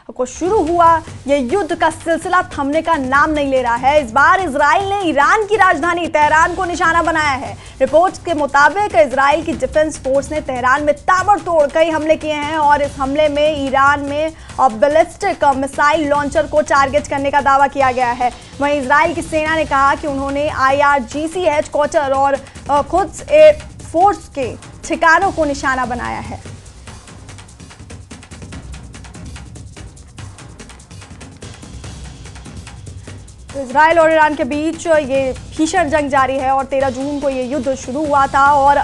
को शुरू हुआ ये युद्ध का सिलसिला थमने का नाम नहीं ले रहा है। इस बार इजराइल ने ईरान की राजधानी तेहरान को निशाना बनाया है। रिपोर्ट्स के मुताबिक इजराइल की डिफेंस फोर्स ने तेहरान में ताबड़तोड़ कई हमले किए हैं और इस हमले में ईरान में बैलिस्टिक मिसाइल लॉन्चर को टारगेट करने का दावा किया गया है। वहीं इजराइल की सेना ने कहा कि उन्होंने IRGC हेडक्वार्टर और खुद एयर फोर्स के ठिकानों को निशाना बनाया है। तो इजराइल और ईरान के बीच ये भीषण जंग जारी है और 13 जून को ये युद्ध शुरू हुआ था और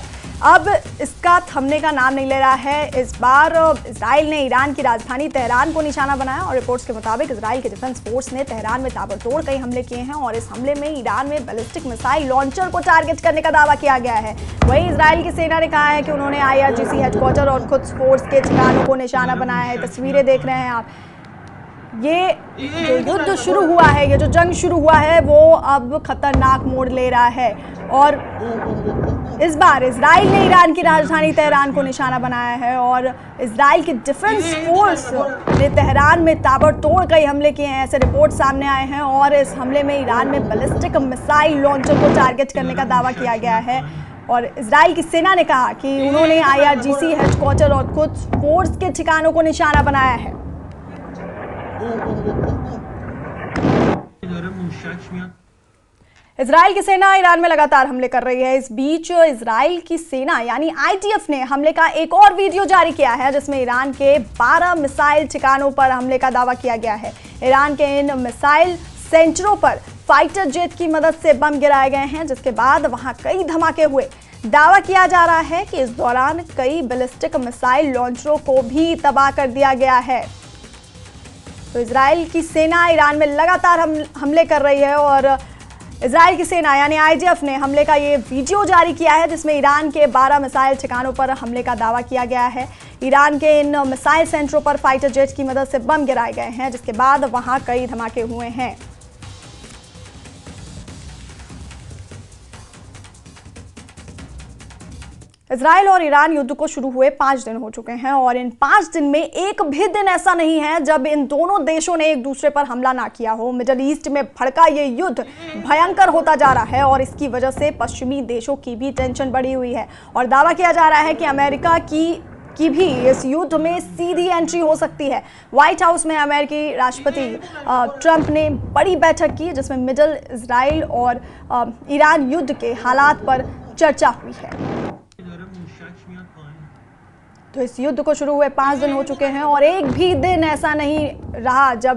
अब इसका थमने का नाम नहीं ले रहा है। इस बार इजराइल ने ईरान की राजधानी तेहरान को निशाना बनाया और रिपोर्ट्स के मुताबिक इजराइल के डिफेंस फोर्स ने तेहरान में ताबड़तोड़ कई हमले किए हैं और इस हमले में ईरान में बैलिस्टिक मिसाइल लॉन्चर को टारगेट करने का दावा किया गया है। वहीं इजराइल की सेना ने कहा है कि उन्होंने IRGC हेडक्वार्टर और खुद फोर्स के ठिकानों को निशाना बनाया है। तस्वीरें देख रहे हैं आप। ये जो युद्ध शुरू हुआ है, ये जो जंग शुरू हुआ है, वो अब खतरनाक मोड़ ले रहा है और इस बार इजराइल ने ईरान की राजधानी तेहरान को निशाना बनाया है और इजराइल की डिफेंस फोर्स ने तेहरान में ताबड़तोड़ कई हमले किए हैं, ऐसे रिपोर्ट सामने आए हैं और इस हमले में ईरान में बैलिस्टिक मिसाइल लॉन्चर को टारगेट करने का दावा किया गया है। और इजराइल की सेना ने कहा कि उन्होंने IRGC हेडक्वार्टर और खुद फोर्स के ठिकानों को निशाना बनाया है। इजराइल की सेना ईरान में लगातार हमले कर रही है। इस बीच इजराइल की सेना यानी IDF ने हमले का एक और वीडियो जारी किया है जिसमें ईरान के 12 मिसाइल ठिकानों पर हमले का दावा किया गया है। ईरान के इन मिसाइल सेंटरों पर फाइटर जेट की मदद से बम गिराए गए हैं जिसके बाद वहां कई धमाके हुए। दावा किया जा रहा है कि इस दौरान कई बैलिस्टिक मिसाइल लॉन्चरों को भी तबाह कर दिया गया है। तो इजराइल की सेना ईरान में लगातार हमले कर रही है और इजराइल की सेना यानी IDF ने हमले का ये वीडियो जारी किया है जिसमें ईरान के 12 मिसाइल ठिकानों पर हमले का दावा किया गया है। ईरान के इन मिसाइल सेंटरों पर फाइटर जेट की मदद से बम गिराए गए हैं जिसके बाद वहां कई धमाके हुए हैं। इजराइल और ईरान युद्ध को शुरू हुए 5 दिन हो चुके हैं और इन 5 दिन में एक भी दिन ऐसा नहीं है जब इन दोनों देशों ने एक दूसरे पर हमला ना किया हो। मिडिल ईस्ट में भड़का ये युद्ध भयंकर होता जा रहा है और इसकी वजह से पश्चिमी देशों की भी टेंशन बढ़ी हुई है और दावा किया जा रहा है कि अमेरिका की भी इस युद्ध में सीधी एंट्री हो सकती है। व्हाइट हाउस में अमेरिकी राष्ट्रपति ट्रंप ने बड़ी बैठक की जिसमें मिडिल इजराइल और ईरान युद्ध के हालात पर चर्चा हुई है। तो इस युद्ध को शुरू हुए 5 दिन हो चुके हैं और एक भी दिन ऐसा नहीं रहा जब